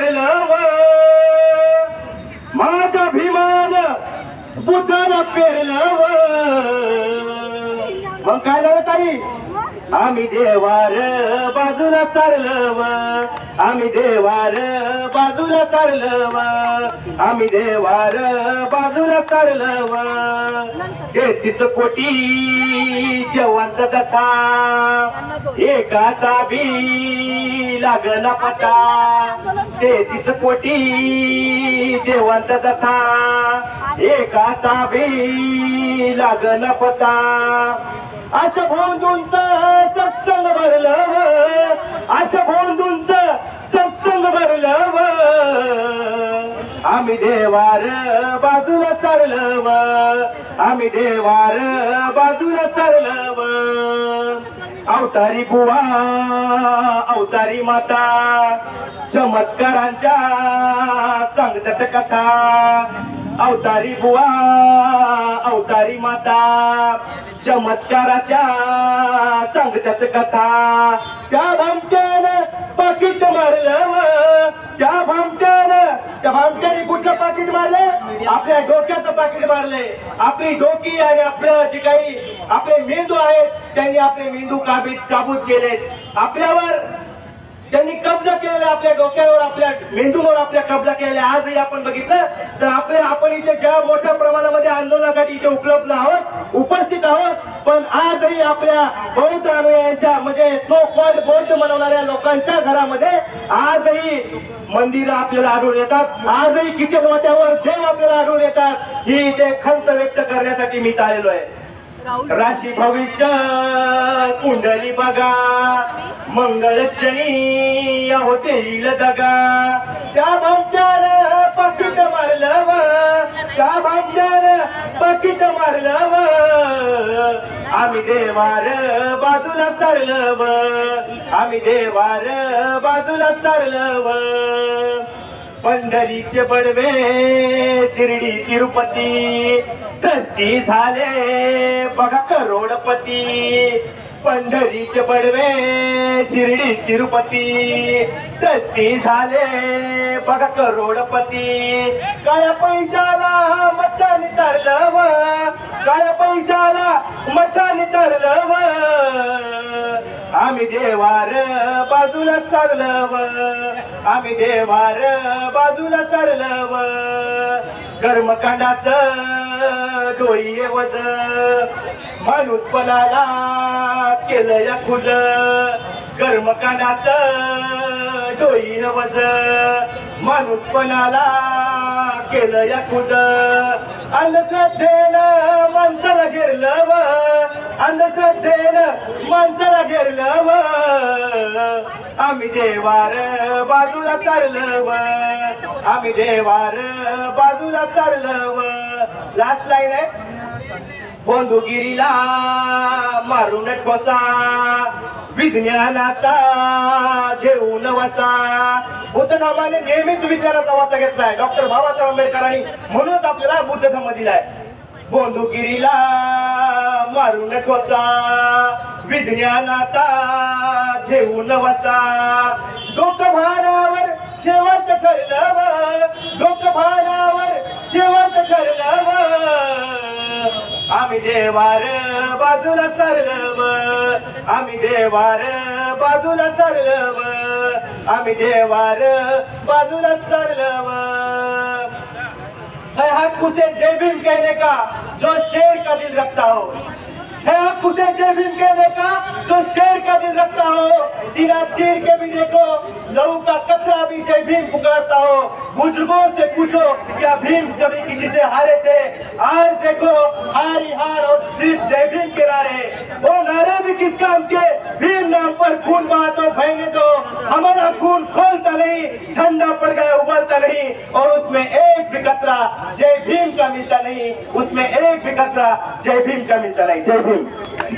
पेरलं व माझ्या भीमान बुद्धाला पेरलं व मग काय झालं ताई आम्ही देवार बाजूला चाललं व आम्ही देवार बाजूला चाललं व आम्ही देवार बाजूला चाललं व 33 कोटी जेवणाचा कथा एकाचा बी लागना पता 33 कोटी देवांचा कथा एकाचा बी लागना पता अशा भोंदूंचं सत्संग भरलं व अशा भोंदूंचं सत्संग भरलं व आम्ही देवार बाजूला चाललं व आम्ही देवार बाजूला चाललं व अवतारी बुवा अवतारी माता चमत्कारांच्या सांगतात कथा अवतारी बुवा अवतारी माता चमत्काराच्या सांगतात कथा त्या भामट्यानं पाकिट मारलं व त्या भामट्याने कुठलं पाकिट मारले आपल्या डोक्याचं पाकिट मारले आपली डोकी आणि आपलं जे काही आपले मेंदू आहेत त्यांनी आपले मेंदू काबूत केलेत आपल्यावर त्यांनी कब्जा केलेला आपल्या डोक्यावर आपल्या मेंदूवर आपल्या कब्जा केलेला आजही आपण बघितलं तर आपण इथे ज्या मोठ्या प्रमाणामध्ये आंदोलनासाठी इथे उपलब्ध आहोत उपस्थित आहोत पण आजही आपल्या बौद्ध अनुयायांच्या म्हणजे सो कॉल्ड बौद्ध मनवणाऱ्या लोकांच्या घरामध्ये आजही मंदिरं आपल्याला आढळून येतात आजही किचन वाट्यावर देव आपल्याला आढळून येतात ही इथे खंत व्यक्त करण्यासाठी मी आलेलो आहे राशी भविष्य कुंडली बघा मंगळ शनी होते येईल दगा त्या भामट्यानं पाकिट मारलं व त्या भामट्यानं पाकिट मारलं व आम्ही देवार बाजूला चाललं व आम्ही देवार बाजूला चाललं व पंढरीचे बडवे शिर्डी तिरुपती ट्रस्टी झाले बघा करोडपती पंढरीचे बडवे शिर्डी तिरुपती ट्रस्टी झाले बघा करोडपती काळ्या पैशाला मठाने तरलं व काळ्या पैशाला मठाने तरलं व आम्ही देवार बाजूला चाललं व आम्ही देवार बाजूला चाललं व कर्मकांडात डोई वज माणूसपणाला केलं या खुद कर्मकांडात डोई वज माणूसपणाला केलं या खुद अंधश्रद्धेनं माणसाला घेरलं व अंधश्रद्धेनं माणसाला घेरलं व आम्ही देवार बाजूला चाललं व आम्ही देवार बाजूला चाललं व लास्ट लाईन आहे बंधुगिरीला मारून ठोसा विज्ञानाचा घेऊन वाचा बुद्ध धर्माने नेहमीच विज्ञानाचा वाचा घेतलाय डॉक्टर बाबासाहेब आंबेडकरांनी म्हणूनच आपल्याला बुद्ध धर्म दिलाय बंधुगिरीला मारून ठोसा विज्ञानाचा घेऊन वाचा डोकं भारावर ठेवायचं ठरलं व डोकं भारावर ठेवायचं ठरलं व आम्ही देवार बाजूला चाललं व आम्ही देवार बाजूला चाललं व आम्ही देवार बाजूला चाललं व है हक उसे जय भीम कहने का जो शेर का दिल रखता हो है हक उसे जय भीम कहने का जो शेर का दिल रखता हो सीना चीर के भी देखो लहू का कतरा भी जय भीम पुकारता हो बुजुर्गों से पूछो क्या भीम कभी किसी से हारे थे आज देखो हार ही हार और सिर्फ जय भीम के नारे वो नारे भी किस काम के भीम नाम पर खून बहातो बहने दो हमारा खून खोलता नहीं ठंडा पड़ गया उबलता नहीं और उसमें एक भी कतरा जय भीम का मिलता नहीं उसमें एक भी कतरा जय भीम का मिलता नहीं जय भीम